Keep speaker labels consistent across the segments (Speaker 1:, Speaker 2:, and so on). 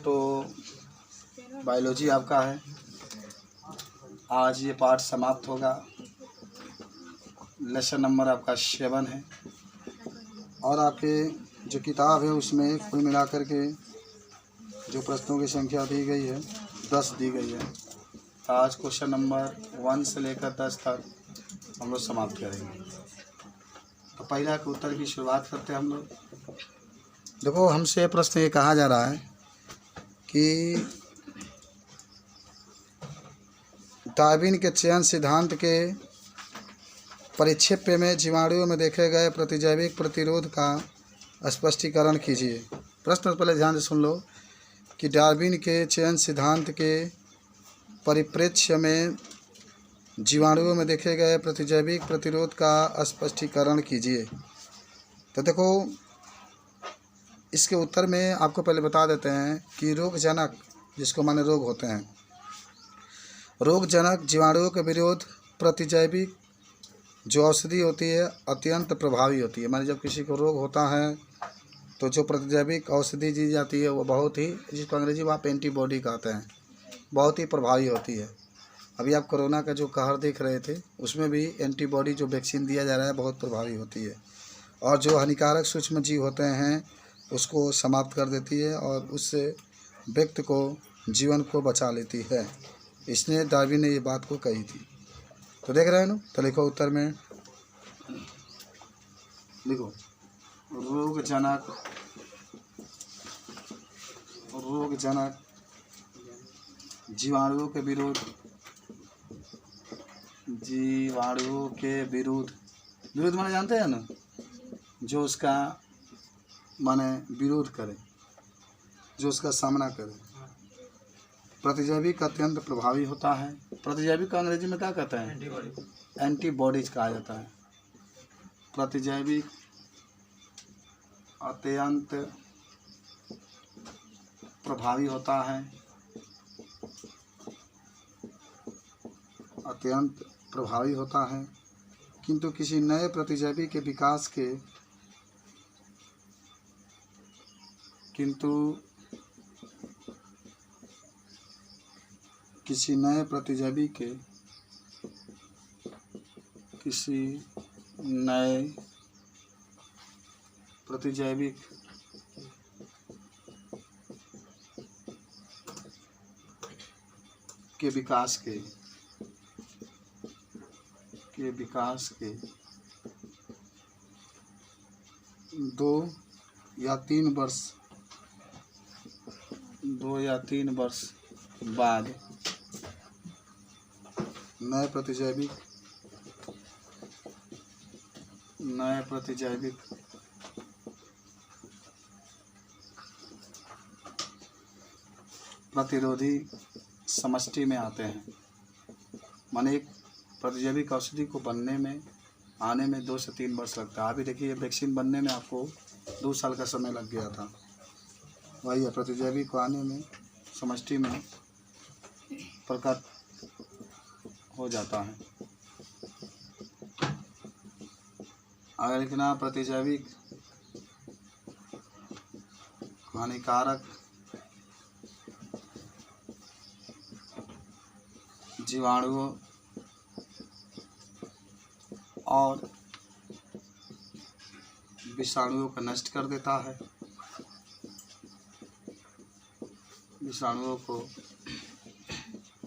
Speaker 1: तो बायोलॉजी आपका है। आज ये पाठ समाप्त होगा। लेसन नंबर आपका 7 है और आपके जो किताब है उसमें कुल मिलाकर के जो प्रश्नों की संख्या दी गई है 10 दी गई है। आज क्वेश्चन नंबर 1 से लेकर 10 तक हम लोग समाप्त करेंगे। तो पहला के उत्तर की शुरुआत करते हैं हम लोग। देखो, हमसे प्रश्न ये कहा जा रहा है कि डार्विन के चयन सिद्धांत के परिक्षेप्य में जीवाणुओं में देखे गए प्रतिजैविक प्रतिरोध का स्पष्टीकरण कीजिए। प्रश्न पहले ध्यान से सुन लो कि डार्विन के चयन सिद्धांत के परिप्रेक्ष्य में जीवाणुओं में देखे गए प्रतिजैविक प्रतिरोध का स्पष्टीकरण कीजिए। तो देखो, इसके उत्तर में आपको पहले बता देते हैं कि रोगजनक, जिसको माने रोग होते हैं, रोगजनक जीवाणुओं के विरोध प्रतिजैविक जो औषधि होती है अत्यंत प्रभावी होती है। माने जब किसी को रोग होता है तो जो प्रतिजैविक औषधि दी जाती है वो बहुत ही, जिसको अंग्रेजी में आप एंटीबॉडी कहते हैं, बहुत ही प्रभावी होती है। अभी आप कोरोना का जो कहर देख रहे थे उसमें भी एंटीबॉडी जो वैक्सीन दिया जा रहा है बहुत प्रभावी होती है और जो हानिकारक सूक्ष्म जीव होते हैं उसको समाप्त कर देती है और उससे व्यक्ति को जीवन को बचा लेती है। इसने डार्विन ने ये बात को कही थी। तो देख रहे हैं ना, तो लिखो उत्तर में, लिखो रोगजनक जीवाणुओं के विरोध विरोध माने जानते हैं ना, जो उसका माने विरोध करे, जो उसका सामना करे। प्रतिजैविक अत्यंत प्रभावी होता है। प्रतिजैविक का अंग्रेजी में क्या कहते हैं? एंटीबॉडीज कहा जाता है। प्रतिजैविक अत्यंत प्रभावी होता है, अत्यंत प्रभावी होता है, किंतु किसी नए प्रतिजैवी के विकास के किसी नए प्रतिजैविक के विकास के 2 या 3 वर्ष बाद नए प्रतिजैविक प्रतिरोधी समष्टि में आते हैं। माने एक प्रतिजैविक औषधि को आने में 2 से 3 वर्ष लगता है। अभी देखिए वैक्सीन बनने में आपको 2 साल का समय लग गया था। वही है, प्रतिजैविक को आने में समष्टि में प्रकट हो जाता है। अगर लिखना प्रतिजैविक हानिकारक जीवाणुओं और विषाणुओं को नष्ट कर देता है, विषाणुओं को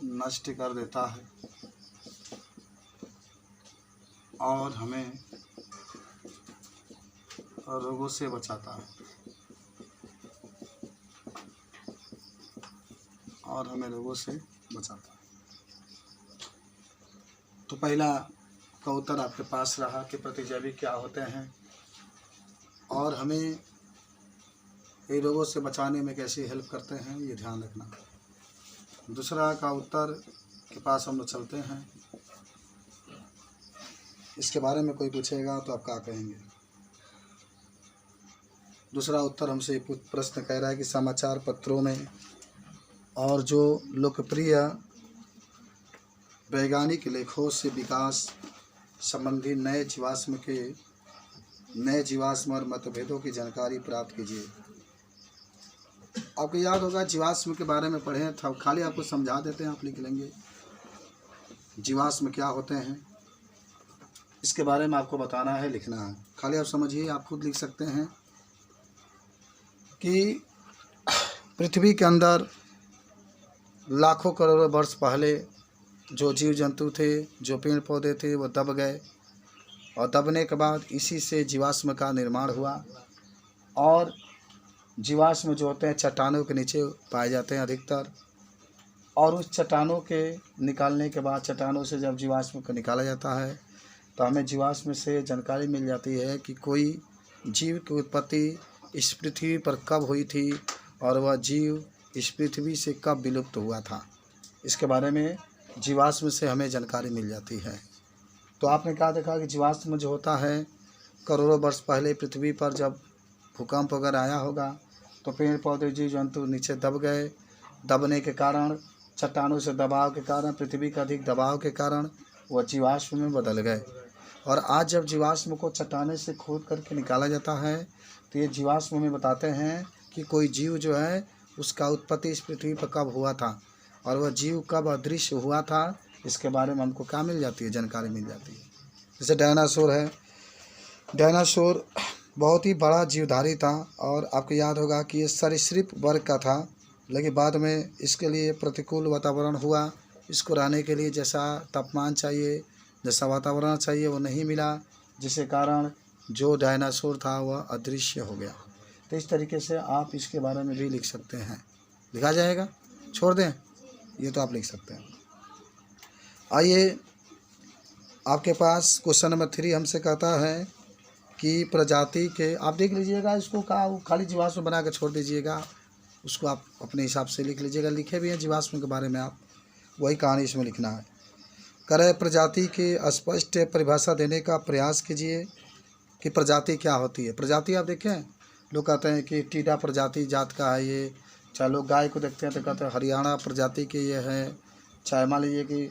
Speaker 1: नष्ट कर देता है और हमें रोगों से बचाता है तो पहला का उत्तर आपके पास रहा कि प्रतिजैविक क्या होते हैं और हमें ये रोगों से बचाने में कैसे हेल्प करते हैं, ये ध्यान रखना। दूसरा का उत्तर के पास हम लोग चलते हैं। इसके बारे में कोई पूछेगा तो आप क्या कहेंगे? दूसरा उत्तर हमसे प्रश्न कह रहा है कि समाचार पत्रों में और जो लोकप्रिय वैज्ञानिक लेखों से विकास संबंधी नए जीवाश्म और मतभेदों की जानकारी प्राप्त कीजिए। आपको याद होगा जीवाश्म के बारे में पढ़े था, खाली आपको समझा देते हैं, आप लिख लेंगे जीवाश्म क्या होते हैं, इसके बारे में आपको बताना है, लिखना है, खाली आप समझिए। आप खुद लिख सकते हैं कि पृथ्वी के अंदर लाखों करोड़ों वर्ष पहले जो जीव जंतु थे, जो पेड़ पौधे थे, वो दब गए, और दबने के बाद इसी से जीवाश्म का निर्माण हुआ। और जीवाश्म जो होते हैं चट्टानों के नीचे पाए जाते हैं अधिकतर, और उस चट्टानों के निकालने के बाद, चट्टानों से जब जीवाश्म को निकाला जाता है तो हमें जीवाश्म से जानकारी मिल जाती है कि कोई जीव की उत्पत्ति इस पृथ्वी पर कब हुई थी और वह जीव इस पृथ्वी से कब विलुप्त हुआ था। इसके बारे में जीवाश्म से हमें जानकारी मिल जाती है। तो आपने क्या देखा कि जीवाश्म जो होता है, करोड़ों वर्ष पहले पृथ्वी पर जब भूकंप वगैरह आया होगा तो पेड़ पौधे जीव जंतु नीचे दब गए। दबने के कारण, चट्टानों से दबाव के कारण, पृथ्वी का अधिक दबाव के कारण वह जीवाश्म में बदल गए। और आज जब जीवाश्म को चट्टाने से खोद करके निकाला जाता है तो ये जीवाश्म में बताते हैं कि कोई जीव जो है उसका उत्पत्ति इस पृथ्वी पर कब हुआ था और वह जीव कब अदृश्य हुआ था, इसके बारे में हमको क्या मिल जाती है, जानकारी मिल जाती है। जैसे डायनासोर है, डायनासोर बहुत ही बड़ा जीवधारी था और आपको याद होगा कि ये सरीसृप वर्ग का था, लेकिन बाद में इसके लिए प्रतिकूल वातावरण हुआ। इसको रहने के लिए जैसा तापमान चाहिए, जैसा वातावरण चाहिए वो नहीं मिला, जिसके कारण जो डायनासोर था वह अदृश्य हो गया। तो इस तरीके से आप इसके बारे में भी लिख सकते हैं। लिखा जाएगा, छोड़ दें, ये तो आप लिख सकते हैं। आइए, आपके पास क्वेश्चन नंबर 3 हमसे कहता है कि प्रजाति के, आप देख लीजिएगा इसको, कहा खाली जीवाश्म बना के छोड़ दीजिएगा, उसको आप अपने हिसाब से लिख लीजिएगा। लिखे भी हैं जीवाश्म के बारे में, आप वही कहानी इसमें लिखना है। करे प्रजाति की स्पष्ट परिभाषा देने का प्रयास कीजिए कि प्रजाति क्या होती है। प्रजाति आप देखें, लोग कहते हैं कि टीडा प्रजाति जात का है ये, चाहे लोग गाय को देखते हैं तो कहते हैं हरियाणा प्रजाति के ये है, चाहे मान लीजिए कि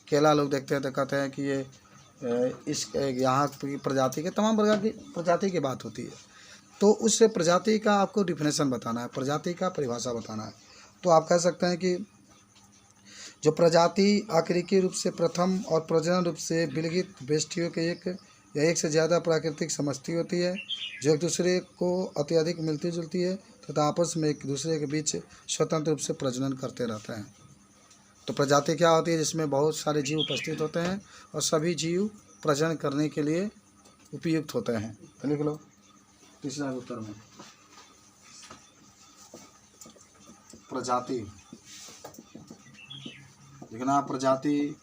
Speaker 1: केला लोग देखते हैं तो कहते हैं कि ये इस यहाँ की प्रजाति के, तमाम प्रकार की प्रजाति की बात होती है। तो उससे प्रजाति का आपको डिफिनेशन बताना है, प्रजाति का परिभाषा बताना है। तो आप कह सकते हैं कि जो प्रजाति आकृतिक रूप से प्रथम और प्रजनन रूप से विलगित बेष्टियों के एक या एक से ज़्यादा प्राकृतिक समष्टि होती है, जो एक दूसरे को अत्यधिक मिलती जुलती है तथा आपस में एक दूसरे के बीच स्वतंत्र रूप से प्रजनन करते रहते हैं। तो प्रजाति क्या होती है, जिसमें बहुत सारे जीव उपस्थित होते हैं और सभी जीव प्रजनन करने के लिए उपयुक्त होते हैं। तो लिख लो तीसरा उत्तर में, प्रजाति लिखना। प्रजाति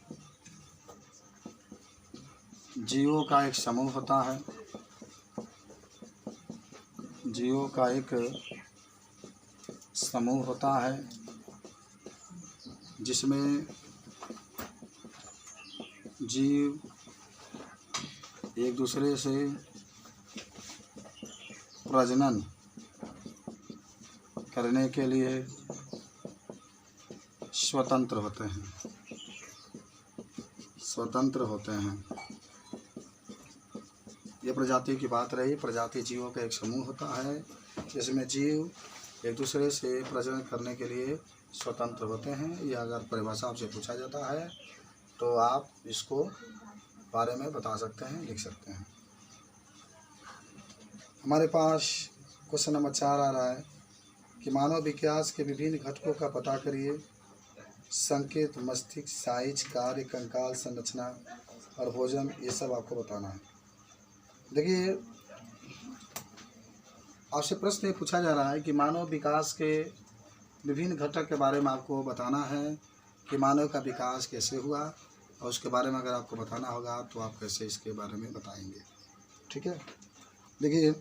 Speaker 1: जीवों का एक समूह होता है, जीवों का एक समूह होता है जिसमें जीव एक दूसरे से प्रजनन करने के लिए स्वतंत्र होते हैं, स्वतंत्र होते हैं। ये प्रजाति की बात रही। प्रजाति जीवों का एक समूह होता है जिसमें जीव एक दूसरे से प्रजनन करने के लिए स्वतंत्र होते हैं। यह अगर परिभाषा आपसे पूछा जाता है तो आप इसको बारे में बता सकते हैं, लिख सकते हैं। हमारे पास क्वेश्चन नंबर 4 आ रहा है कि मानव विकास के विभिन्न घटकों का पता करिए। संकेत, मस्तिष्क, साइज, कार्य, कंकाल, संरचना और भोजन, ये सब आपको बताना है। देखिए, आपसे प्रश्न ये पूछा जा रहा है कि मानव विकास के विभिन्न घटक के बारे में आपको बताना है कि मानव का विकास कैसे हुआ, और उसके बारे में अगर आपको बताना होगा तो आप कैसे इसके बारे में बताएंगे। ठीक है, देखिए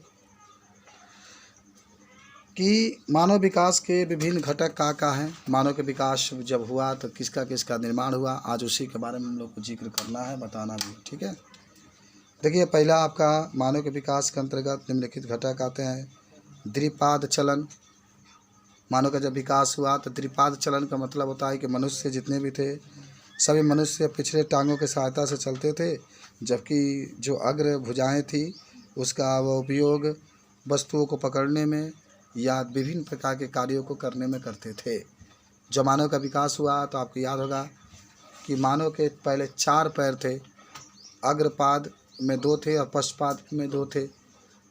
Speaker 1: कि मानव विकास के विभिन्न घटक का है। मानव के विकास जब हुआ तो किसका किसका निर्माण हुआ, आज उसी के बारे में हम लोग को जिक्र करना है, बताना भी। ठीक है, देखिए पहला आपका मानव के विकास के अंतर्गत निम्नलिखित घटक आते हैं। द्विपाद चलन। मानव का जब विकास हुआ तो द्विपाद चलन का मतलब होता है कि मनुष्य जितने भी थे सभी मनुष्य पिछले टांगों की सहायता से चलते थे, जबकि जो अग्र भुजाएं थी उसका वो उपयोग वस्तुओं को पकड़ने में या विभिन्न प्रकार के कार्यों को करने में करते थे। जब मानव का विकास हुआ तो आपको याद होगा कि मानव के पहले 4 पैर थे, अग्रपाद में 2 थे और पश्चपाद में 2 थे।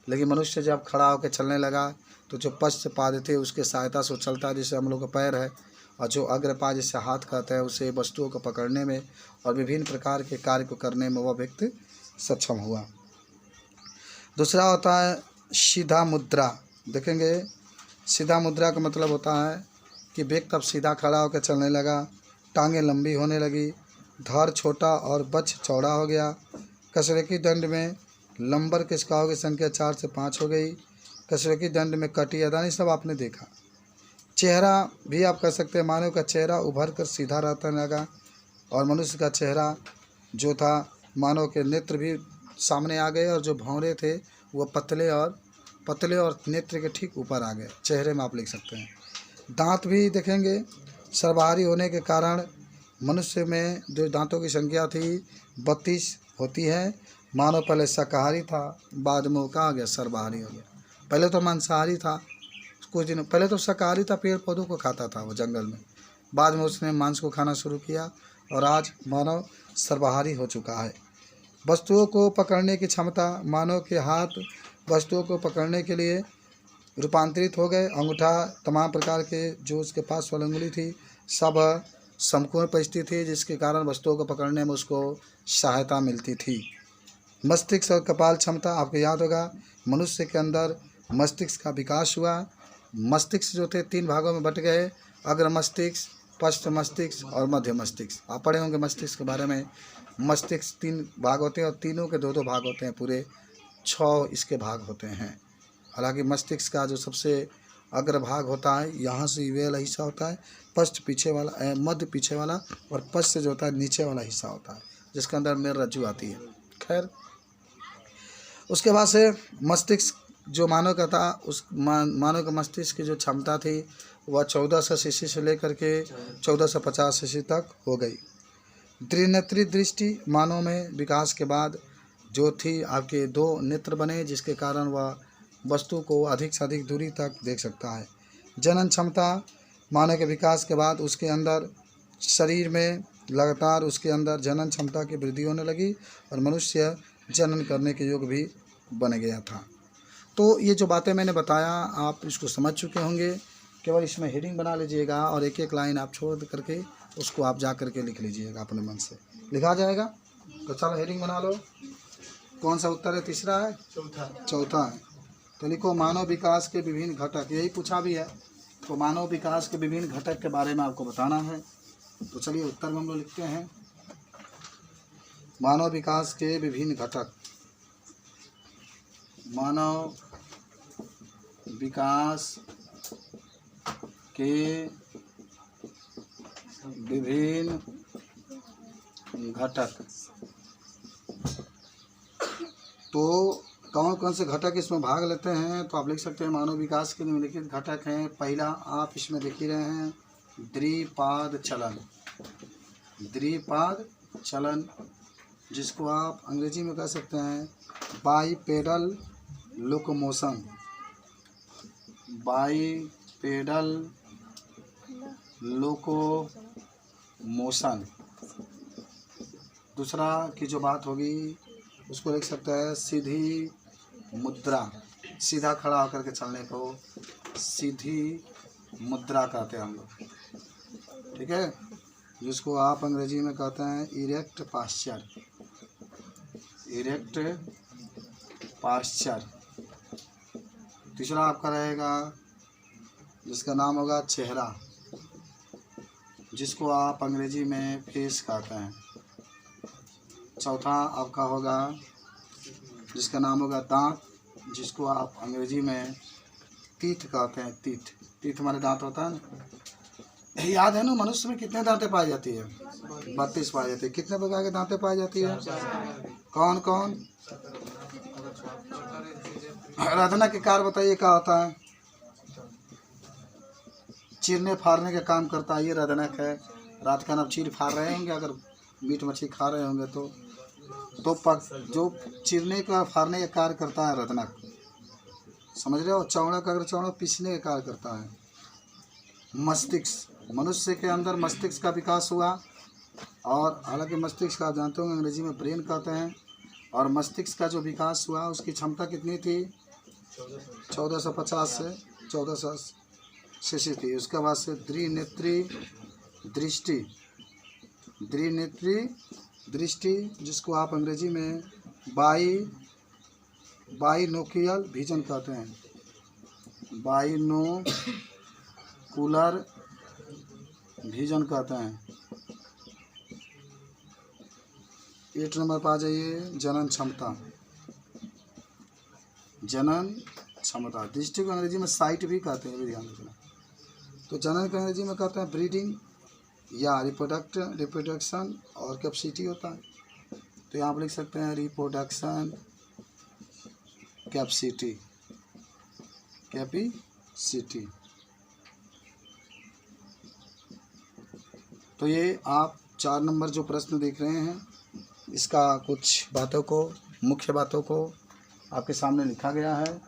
Speaker 1: लेकिन मनुष्य जब खड़ा होकर चलने लगा तो जो पश्चपाद थे उसके सहायता से वो चलता है, जिससे हम लोग का पैर है, और जो अग्रपाद जिससे हाथ कहते हैं उसे वस्तुओं को पकड़ने में और विभिन्न प्रकार के कार्य को करने में वह व्यक्ति सक्षम हुआ। दूसरा होता है सीधा मुद्रा। देखेंगे सीधा मुद्रा का मतलब होता है कि व्यक्ति अब सीधा खड़ा होकर चलने लगा, टांगें लंबी होने लगी, धड़ छोटा और बच्च चौड़ा हो गया। कसरकी दंड में लंबर किसकाओं की संख्या 4 से 5 हो गई। कसरकी दंड में कटी अदानी सब आपने देखा। चेहरा भी आप कह सकते हैं, मानव का चेहरा उभर कर सीधा रहता लगा और मनुष्य का चेहरा जो था, मानव के नेत्र भी सामने आ गए और जो भौंरे थे वो पतले और नेत्र के ठीक ऊपर आ गए। चेहरे में आप लिख सकते हैं। दांत भी देखेंगे सर्वहारी होने के कारण मनुष्य में जो दांतों की संख्या थी 32 होती है। मानव पहले शाकाहारी था, बाद में वो कहा आ गया सर्वहारी हो गया। पहले तो मांसाहारी था, कुछ दिन पहले तो शाकाहारी था, पेड़ पौधों को खाता था वो जंगल में। बाद में उसने मांस को खाना शुरू किया और आज मानव सर्वहारी हो चुका है। वस्तुओं को पकड़ने की क्षमता, मानव के हाथ वस्तुओं को पकड़ने के लिए रूपांतरित हो गए। अंगूठा तमाम प्रकार के जो उसके पास वाली उंगली थी सब समकोण परिस्थिति थी, जिसके कारण वस्तुओं को पकड़ने में उसको सहायता मिलती थी। मस्तिष्क और कपाल क्षमता, आपको याद होगा मनुष्य के अंदर मस्तिष्क का विकास हुआ। मस्तिष्क जो थे 3 भागों में बट गए, अग्र मस्तिष्क, पश्च मस्तिष्क और मध्य मस्तिष्क। आप पढ़े होंगे मस्तिष्क के बारे में। मस्तिष्क 3 भाग होते हैं और तीनों के 2-2 भाग होते हैं, पूरे 6 इसके भाग होते हैं। हालांकि मस्तिष्क का जो सबसे अग्र भाग होता है, यहाँ से ये वाला हिस्सा होता है, पश्च पीछे वाला, मध्य पीछे वाला, और पश्च जो होता है नीचे वाला हिस्सा होता है, जिसके अंदर मेरुरज्जु आती है। खैर, उसके बाद से मस्तिष्क जो मानव का था, उस मानव के मस्तिष्क की जो क्षमता थी वह 1400 सीसी से लेकर के 1450 सीसी तक हो गई। त्रिनेत्री दृष्टि मानव में विकास के बाद जो थी, आपके 2 नेत्र बने, जिसके कारण वह वस्तु को अधिक से अधिक दूरी तक देख सकता है। जनन क्षमता, मानव के विकास के बाद उसके अंदर शरीर में लगातार उसके अंदर जनन क्षमता की वृद्धि होने लगी और मनुष्य जनन करने के योग्य भी बन गया था। तो ये जो बातें मैंने बताया आप इसको समझ चुके होंगे। केवल इसमें हेडिंग बना लीजिएगा और एक एक लाइन आप छोड़ करके उसको आप जा करके लिख लीजिएगा, अपने मन से लिखा जाएगा। तो चलो हेडिंग बना लो। कौन सा उत्तर है? तीसरा है? चौथा है। तो लिखो मानव विकास के विभिन्न घटक, यही पूछा भी है। तो मानव विकास के विभिन्न घटक के बारे में आपको बताना है। तो चलिए उत्तर में हम लोग लिखते हैं, मानव विकास के विभिन्न घटक। मानव विकास के विभिन्न घटक। तो कौन कौन से घटक इसमें भाग लेते हैं? तो आप लिख सकते हैं मानव विकास के निम्नलिखित घटक हैं। पहला आप इसमें देख ही रहे हैं, द्विपाद चलन। द्विपाद चलन, जिसको आप अंग्रेजी में कह सकते हैं बाईपेडल लोकोमोशन। Bipedal locomotion. दूसरा की जो बात होगी उसको लिख सकते हैं सीधी मुद्रा। सीधा खड़ा होकर के चलने को सीधी मुद्रा कहते हैं हम लोग, ठीक है, जिसको आप अंग्रेजी में कहते हैं इरेक्ट पास्चर। Erect pasture. तीसरा आपका रहेगा जिसका नाम होगा चेहरा, जिसको आप अंग्रेजी में फेस कहते हैं। चौथा आपका होगा जिसका नाम होगा दांत, जिसको आप अंग्रेजी में तीथ कहते हैं। तीथ, तीथ हमारे दांत होता है ना। याद है ना मनुष्य में कितने दांतें पाई जाती है? 32 पाई जाती है। कितने प्रकार के दांतें पाई जाती है? कौन कौन? रधना के कार्य बताइए क्या होता है? चीरने फाड़ने का काम करता है, ये रधनक है। रात का आप चीर फाड़ रहे होंगे, अगर मीट मछली खा रहे होंगे तो जो चीरने का फाड़ने का कार्य करता है रधनक। समझ रहे हो। चौड़ा का अगर चौड़ा पीसने का कार्य करता है। मस्तिष्क, मनुष्य के अंदर मस्तिष्क का विकास हुआ, और हालांकि मस्तिष्क का आप जानते होंगे अंग्रेजी में ब्रेन कहते हैं। और मस्तिष्क का जो विकास हुआ उसकी क्षमता कितनी थी? 1450 से 1400 सीसी थी। उसके बाद से द्विनेत्री दृष्टि, जिसको आप अंग्रेजी में बाइनोक्यूलर विजन कहते हैं, बाइनोकुलर विजन कहते हैं। 8 नंबर पर आ जाइए, जनन क्षमता। दृष्टि को अंग्रेजी में साइट भी कहते हैं, ये भी ध्यान रखना। तो जनन को अंग्रेजी में कहते हैं ब्रीडिंग या रिप्रोडक्शन, और कैपेसिटी होता है। तो यहाँ पर लिख सकते हैं रिप्रोडक्शन कैपेसिटी। तो ये आप 4 नंबर जो प्रश्न देख रहे हैं, इसका कुछ मुख्य बातों को आपके सामने लिखा गया है,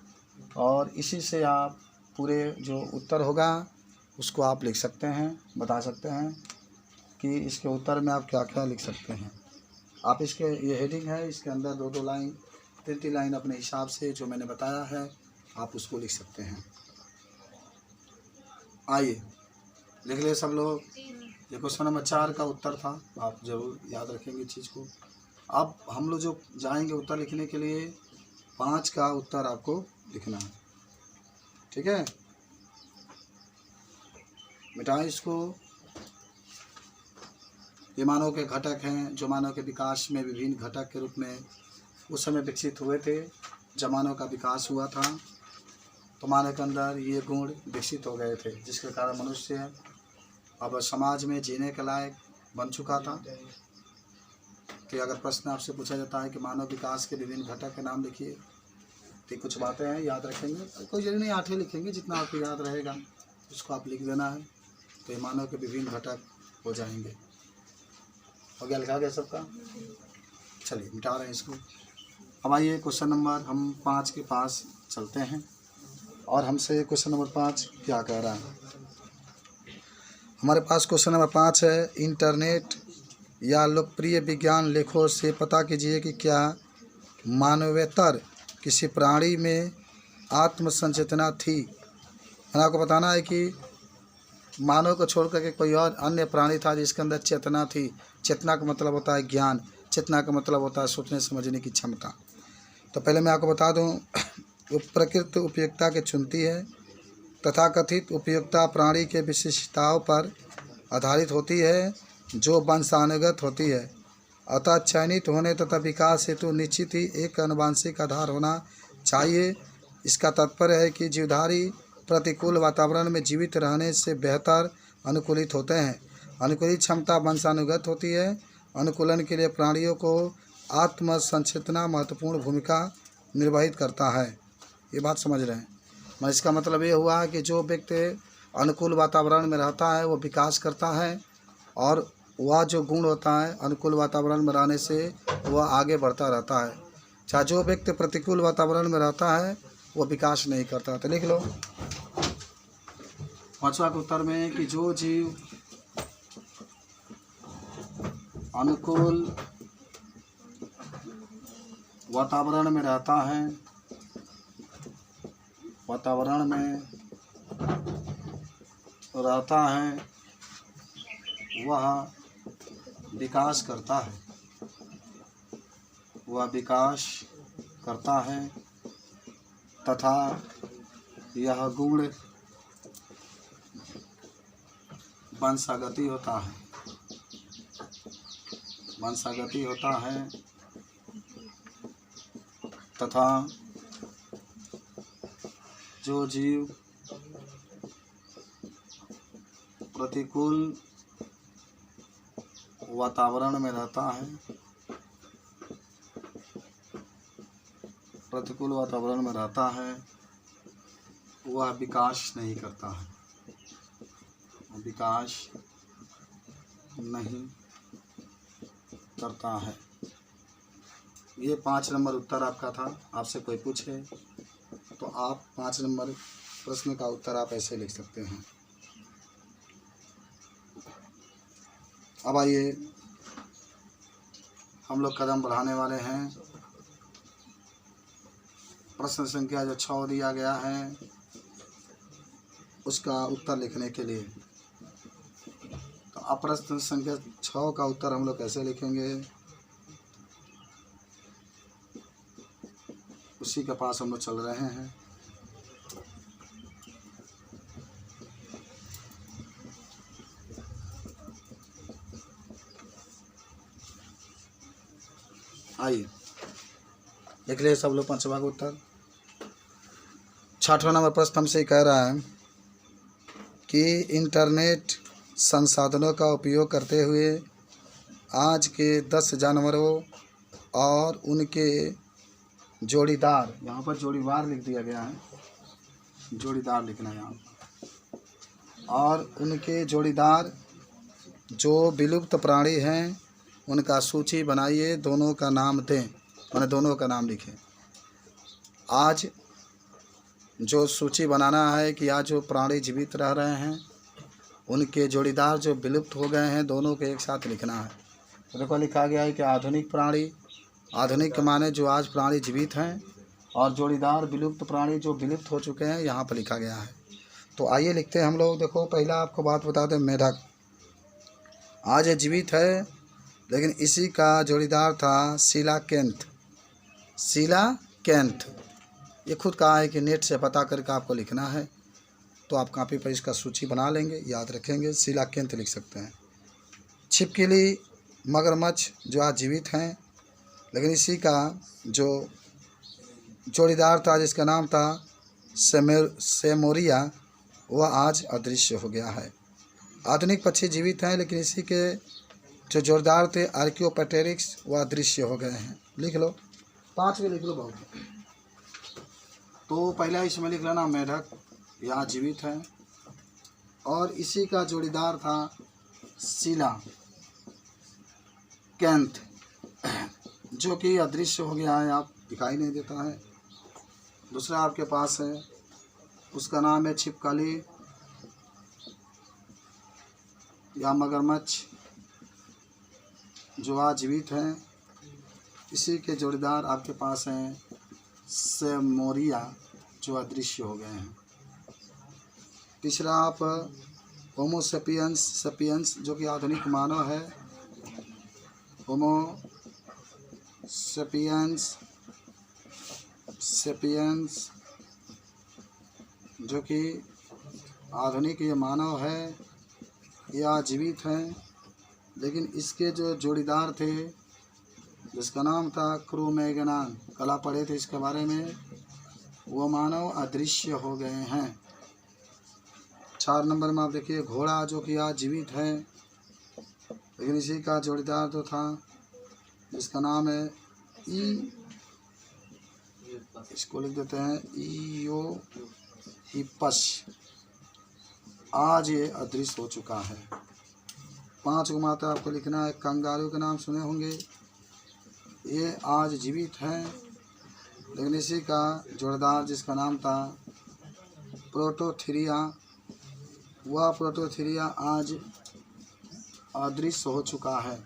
Speaker 1: और इसी से आप पूरे जो उत्तर होगा उसको आप लिख सकते हैं, बता सकते हैं कि इसके उत्तर में आप क्या क्या लिख सकते हैं। आप इसके, ये हेडिंग है, इसके अंदर 2-2 लाइन 3-3 लाइन अपने हिसाब से जो मैंने बताया है आप उसको लिख सकते हैं। आइए लिख ले सब लोग। ये क्वेश्चन नंबर 4 का उत्तर था, आप जरूर याद रखेंगे चीज़ को। अब हम लोग जो जाएंगे उत्तर लिखने के लिए, 5 का उत्तर आपको लिखना है, ठीक है। मिटाएं इसको। ये मानव के घटक हैं जो मानव के विकास में विभिन्न घटक के रूप में उस समय विकसित हुए थे। जब मानव का विकास हुआ था तो मानव के अंदर ये गुण विकसित हो गए थे, जिसके कारण मनुष्य अब समाज में जीने के लायक बन चुका था। कि अगर प्रश्न आपसे पूछा जाता है कि मानव विकास के विभिन्न घटक के नाम लिखिए, तो कुछ बातें हैं, याद रखेंगे। कोई जरूरी नहीं 8 ही लिखेंगे, जितना आपको याद रहेगा उसको आप लिख देना है, तो ये मानव के विभिन्न घटक हो जाएंगे। हो गया, लिखा गया सबका। चलिए मिटा रहे हैं इसको। अब आइए क्वेश्चन नंबर हम 5 के पास चलते हैं, और हमसे क्वेश्चन नंबर 5 क्या कह रहा है। हमारे पास क्वेश्चन नंबर 5 है, इंटरनेट या लोकप्रिय विज्ञान लेखों से पता कीजिए कि क्या मानवेतर किसी प्राणी में आत्म संचेतना थी। मैंने आपको बताना है कि मानव को छोड़ करके कोई और अन्य प्राणी था जिसके अंदर चेतना थी। चेतना का मतलब होता है ज्ञान, चेतना का मतलब होता है सोचने समझने की क्षमता। तो पहले मैं आपको बता दूं, प्रकृति उपयोगिता के चुनती है। तथाकथित उपयोगिता प्राणी के विशिष्टताओं पर आधारित होती है जो वंशानुगत होती है। अतः चयनित होने तथा विकास हेतु निश्चित ही एक आनुवंशिक आधार होना चाहिए। इसका तात्पर्य है कि जीवधारी प्रतिकूल वातावरण में जीवित रहने से बेहतर अनुकूलित होते हैं। अनुकूलित क्षमता वंशानुगत होती है। अनुकूलन के लिए प्राणियों को आत्म संचेतना महत्वपूर्ण भूमिका निर्वहित करता है। ये बात समझ रहे हैं। मैं इसका मतलब ये हुआ कि जो व्यक्ति अनुकूल वातावरण में रहता है वो विकास करता है, और वह जो गुण होता है अनुकूल वातावरण में रहने से वह आगे बढ़ता रहता है। चाहे जो व्यक्ति प्रतिकूल वातावरण में रहता है वो विकास नहीं करता। तो लिख लो 5वां के उत्तर में कि जो जीव अनुकूल वातावरण में रहता है, वह विकास करता है तथा यह गुण वंशागति होता है तथा जो जीव प्रतिकूल वातावरण में रहता है वह विकास नहीं करता है। ये 5 नंबर उत्तर आपका था। आपसे कोई पूछे तो आप 5 नंबर प्रश्न का उत्तर आप ऐसे लिख सकते हैं। अब आइए हम लोग कदम बढ़ाने वाले हैं प्रश्न संख्या जो 6 दिया गया है उसका उत्तर लिखने के लिए। तो अब प्रश्न संख्या 6 का उत्तर हम लोग कैसे लिखेंगे, उसी के पास हम लोग चल रहे हैं। आइए लिख ले सब लोग 5वां का उत्तर। 6वां नंबर प्रश्न हमसे कह रहा है कि इंटरनेट संसाधनों का उपयोग करते हुए आज के 10 जानवरों और उनके जोड़ीदार, यहाँ पर जोड़ीवार लिख दिया गया है, जोड़ीदार लिखना है यहाँ, और उनके जोड़ीदार जो विलुप्त प्राणी हैं उनका सूची बनाइए, दोनों का नाम दें, मैंने दोनों का नाम लिखें। आज जो सूची बनाना है कि आज जो प्राणी जीवित रह रहे हैं उनके जोड़ीदार जो विलुप्त हो गए हैं दोनों को एक साथ लिखना है। तो देखो लिखा गया है कि आधुनिक प्राणी, आधुनिक के माने जो आज प्राणी जीवित हैं, और जोड़ीदार विलुप्त प्राणी जो विलुप्त हो चुके हैं यहाँ पर लिखा गया है। तो आइए लिखते हैं हम लोग। देखो पहला आपको बात बता दें, मेढक आज ये जीवित है, लेकिन इसी का जोड़ीदार था सीलाकेंथ। सीलाकेंथ ये खुद कहा है कि नेट से पता करके आपको लिखना है, तो आप कॉपी पर इसका सूची बना लेंगे, याद रखेंगे, सीलाकेंथ लिख सकते हैं। छिपकली, मगरमच्छ जो आज जीवित हैं, लेकिन इसी का जो जोड़ीदार था जिसका नाम था सेमोरिया, वह आज अदृश्य हो गया है। आधुनिक पक्षी जीवित हैं, लेकिन इसी के जो जोरदार थे आर्कियोपेटेरिक्स, वह अदृश्य हो गए हैं। लिख लो, 5 भी लिख लो बहुत। तो पहला इसमें लिख लेना मेढक, यहाँ जीवित है, और इसी का जोड़ीदार था सीलाकेंथ जो कि अदृश्य हो गया है, आप दिखाई नहीं देता है। दूसरा आपके पास है, उसका नाम है छिपकली या मगरमच्छ जो आज जीवित हैं, इसी के जोड़ीदार आपके पास हैं सेमोरिया जो अदृश्य हो गए हैं। तीसरा आप होमो सेपियंस जो कि आधुनिक मानव है, होमो सेपियंस जो कि आधुनिक ये मानव है, या जीवित हैं, लेकिन इसके जो जोड़ीदार थे जिसका नाम था क्रोमैगनन, कला पढ़े थे इसके बारे में, वो मानव अदृश्य हो गए हैं। 4 नंबर में आप देखिए घोड़ा जो कि आज जीवित है, लेकिन इसी का जोड़ीदार तो था जिसका नाम है इसको लिख देते हैं इयोहिपस, आज ये अदृश्य हो चुका है। 5 को मात्रा आपको लिखना है। कंगारू के नाम सुने होंगे, ये आज जीवित हैं, लेकिन इसी का जोड़ीदार जिसका नाम था प्रोटोथीरिया, वह प्रोटोथीरिया आज अदृश्य हो चुका है।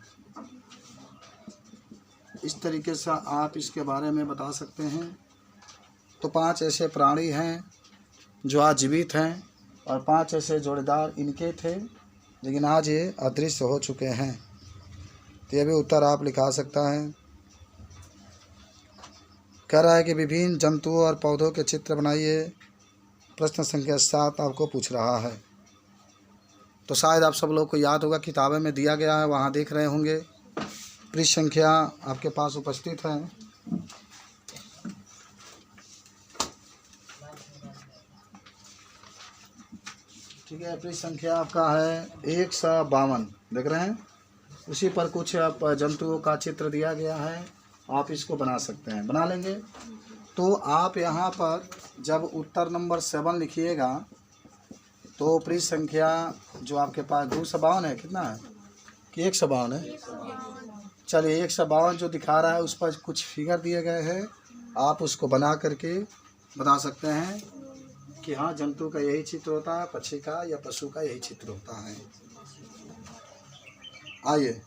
Speaker 1: इस तरीके से आप इसके बारे में बता सकते हैं। तो 5 ऐसे प्राणी हैं जो आज जीवित हैं, और 5 ऐसे जोड़ीदार इनके थे, लेकिन आज ये अदृश्य हो चुके हैं। तो ये भी उत्तर आप लिखा सकता है। कह रहा है कि विभिन्न जंतुओं और पौधों के चित्र बनाइए, प्रश्न संख्या 7 आपको पूछ रहा है। तो शायद आप सब लोग को याद होगा, किताबें में दिया गया है, वहाँ देख रहे होंगे। पृष्ठ संख्या आपके पास उपस्थित है। ठीक है, पृष्ठ संख्या आपका है 152, देख रहे हैं। उसी पर कुछ जंतुओं का चित्र दिया गया है, आप इसको बना सकते हैं, बना लेंगे। तो आप यहाँ पर जब उत्तर नंबर 7 लिखिएगा तो पृष्ठ संख्या जो आपके पास 252 है, कितना है कि 152 है, चलिए 152 जो दिखा रहा है उस पर कुछ फिगर दिए गए हैं, आप उसको बना करके बता सकते हैं कि हाँ जंतु का यही चित्र होता है, पक्षी का या पशु का यही चित्र होता है। आइए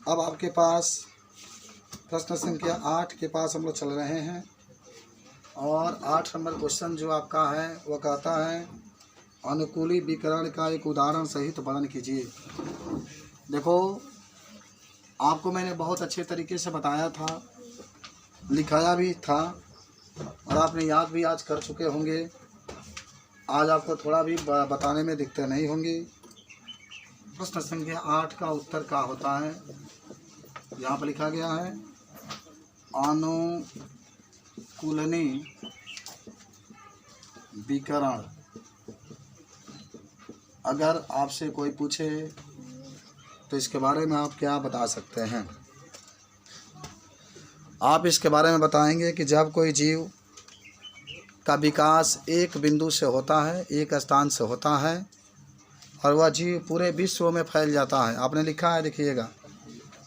Speaker 1: अब आपके पास प्रश्न संख्या 8 के पास हम लोग चल रहे हैं और 8 नंबर क्वेश्चन जो आपका है वह कहता है अनुकूली विकरण का एक उदाहरण सहित वर्णन कीजिए। देखो आपको मैंने बहुत अच्छे तरीके से बताया था, लिखाया भी था और आपने याद भी आज कर चुके होंगे। आज आपको थोड़ा भी बताने में दिक्कत नहीं होंगी। प्रश्न संख्या 8 का उत्तर क्या होता है, यहाँ पर लिखा गया है अनुकूलनी विकरण। अगर आपसे कोई पूछे तो इसके बारे में आप क्या बता सकते हैं? आप इसके बारे में बताएंगे कि जब कोई जीव का विकास एक बिंदु से होता है, एक स्थान से होता है और वह जीव पूरे विश्व में फैल जाता है। आपने लिखा है, देखिएगा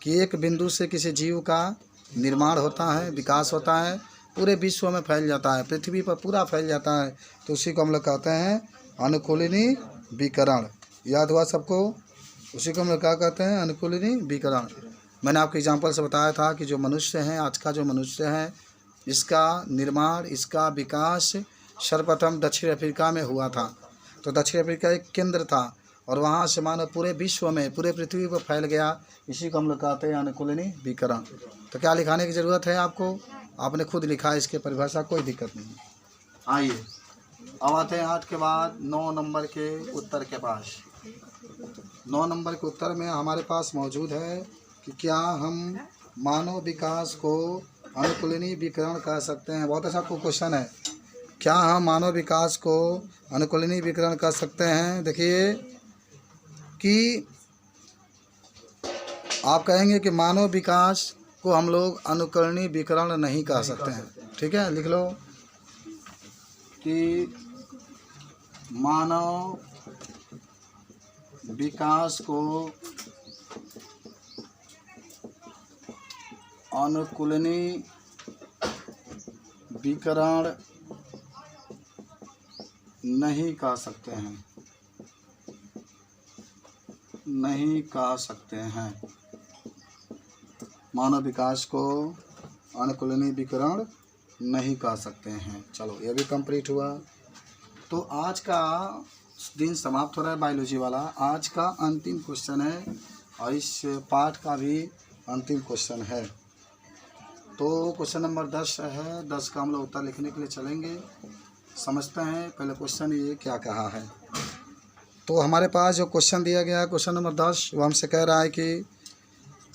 Speaker 1: कि एक बिंदु से किसी जीव का निर्माण होता है, विकास होता है, पूरे विश्व में फैल जाता है, पृथ्वी पर पूरा फैल जाता है, तो उसी को हम लोग कहते हैं अनुकूलिनी विकरण। याद हुआ सबको? उसी को हम लोग क्या कहते हैं? अनुकूलिनी विकरण। मैंने आपको एग्जाम्पल से बताया था कि जो मनुष्य हैं, आज का जो मनुष्य है, इसका निर्माण, इसका विकास सर्वप्रथम दक्षिण अफ्रीका में हुआ था। तो दक्षिण अफ्रीका एक केंद्र था और वहाँ से मानो पूरे विश्व में, पूरे पृथ्वी पर फैल गया। इसी को हम लोग कहते हैं अनुकूलनी विकरण। तो क्या लिखाने की ज़रूरत है आपको? आपने खुद लिखा है, इसके परिभाषा कोई दिक्कत नहीं। आइए अब आते हैं 8 के बाद 9 नंबर के उत्तर के पास। 9 नंबर के उत्तर में हमारे पास मौजूद है कि क्या हम मानव विकास को अनुकूलनी विकरण कह सकते हैं। बहुत अच्छा क्वेश्चन है, क्या हम मानव विकास को अनुकूलनी विकरण कर सकते हैं? देखिए कि आप कहेंगे कि मानव विकास को हम लोग अनुकरणीय विकरण नहीं कह सकते हैं। ठीक है, लिख लो कि मानव विकास को अनुकूलनीय विकरण नहीं कह सकते हैं, नहीं कह सकते हैं। मानव विकास को अनुकूलनीय विकरण नहीं कह सकते हैं। चलो ये भी कंप्लीट हुआ। तो आज का दिन समाप्त हो रहा है बायोलॉजी वाला। आज का अंतिम क्वेश्चन है और इस पाठ का भी अंतिम क्वेश्चन है। तो क्वेश्चन नंबर 10 है। 10 का हम लोग उत्तर लिखने के लिए चलेंगे। समझते हैं पहले क्वेश्चन ये क्या कहा है। तो हमारे पास जो क्वेश्चन दिया गया है क्वेश्चन नंबर 10, वो हमसे कह रहा है कि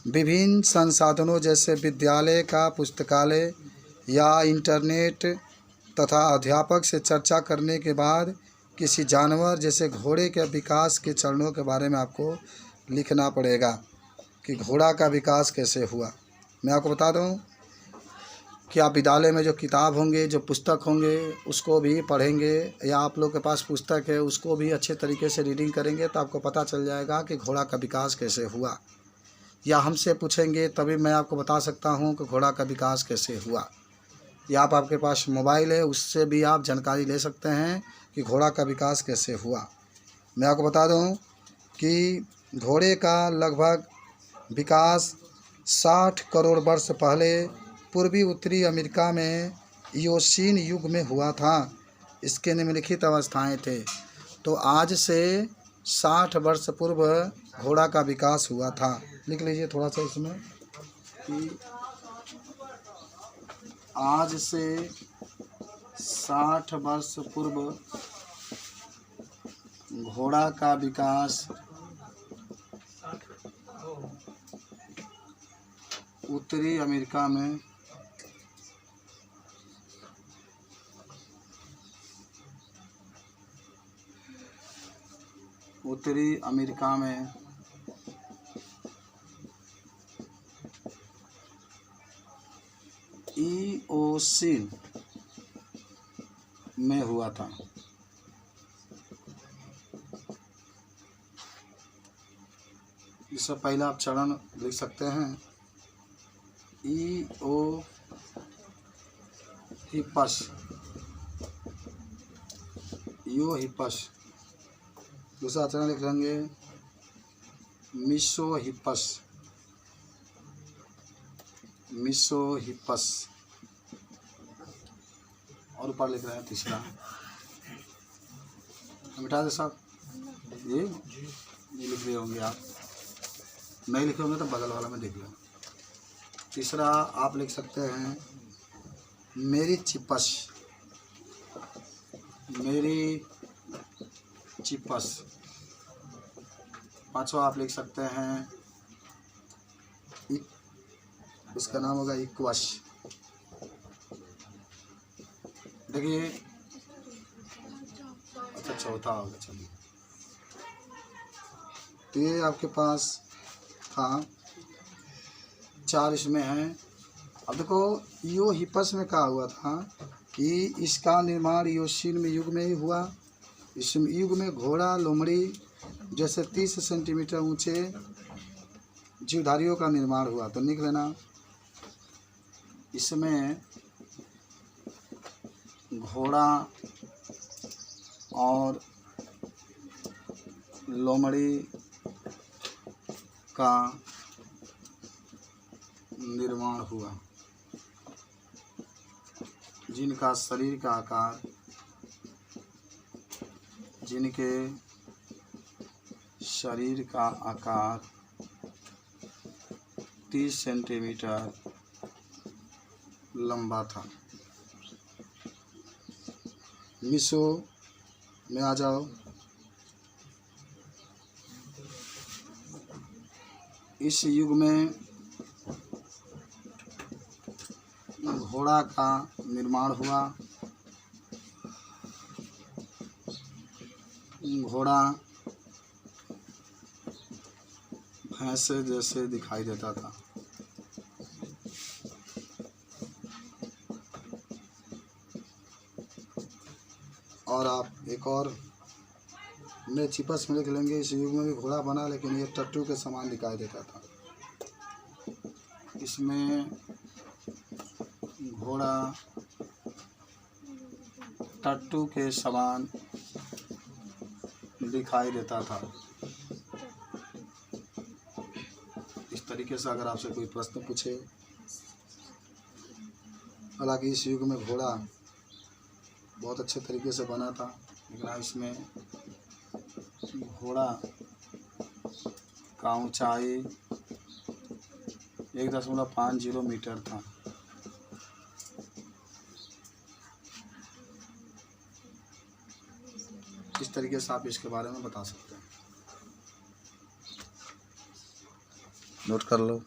Speaker 1: विभिन्न संसाधनों जैसे विद्यालय का पुस्तकालय या इंटरनेट तथा अध्यापक से चर्चा करने के बाद किसी जानवर जैसे घोड़े के विकास के चरणों के बारे में आपको लिखना पड़ेगा कि घोड़ा का विकास कैसे हुआ। मैं आपको बता दूं कि आप विद्यालय में जो किताब होंगे, जो पुस्तक होंगे, उसको भी पढ़ेंगे या आप लोग के पास पुस्तक है उसको भी अच्छे तरीके से रीडिंग करेंगे तो आपको पता चल जाएगा कि घोड़ा का विकास कैसे हुआ। या हमसे पूछेंगे तभी मैं आपको बता सकता हूँ कि घोड़ा का विकास कैसे हुआ। या आपके पास मोबाइल है उससे भी आप जानकारी ले सकते हैं कि घोड़ा का विकास कैसे हुआ। मैं आपको बता दूं कि घोड़े का लगभग विकास 60 करोड़ वर्ष पहले पूर्वी उत्तरी अमेरिका में इयोसीन युग में हुआ था। इसके निम्नलिखित अवस्थाएं थे। तो आज से 60 वर्ष पूर्व घोड़ा का विकास हुआ था। लिख लीजिए थोड़ा सा इसमें कि आज से 60 वर्ष पूर्व घोड़ा का विकास उत्तरी अमेरिका में इयोसीन में हुआ था। इससे पहले आप चरण लिख सकते हैं हिप्पस यूहिपस। दूसरा चरण लिख लेंगे मिसोहिपस। मिसोहिपस। और ऊपर लिख रहे हैं तीसरा, मिटा दे साहब, ये लिख रहे होंगे आप, नहीं लिखे होंगे तो बगल वाला में देख लो। तीसरा आप लिख सकते हैं मेरी चिपस। मेरी चिपस। पांचवा आप लिख सकते हैं उसका नाम होगा इक्वश। देखिए, अच्छा चौथा होगा। चलिए, तो ये आपके पास था, 4 इसमें हैं। अब देखो यूहिपस में कहा हुआ था कि इसका निर्माण योशीन युग में ही हुआ। इस युग में घोड़ा लोमड़ी जैसे 30 सेंटीमीटर ऊंचे जीवधारियों का निर्माण हुआ। तो लिख लेना, इसमें घोड़ा और लोमड़ी का निर्माण हुआ, जिनका शरीर का आकार, जिनके शरीर का आकार 30 सेंटीमीटर लंबा था। मिसो में आ जाओ। इस युग में घोड़ा का निर्माण हुआ। घोड़ा भैंस जैसे दिखाई देता था। और आप एक और में चिपस में लिख लेंगे, इस युग में भी घोड़ा बना, लेकिन ये टट्टू के समान दिखाई देता था। इसमें घोड़ा टट्टू के समान दिखाई देता था। इस तरीके से अगर आपसे कोई प्रश्न पूछे, हालांकि इस युग में घोड़ा बहुत अच्छे तरीके से बना था, लेकिन इसमें घोड़ा का ऊंचाई 1.50 मीटर था। इस तरीके से आप इसके बारे में बता सकते हैं। नोट कर लो।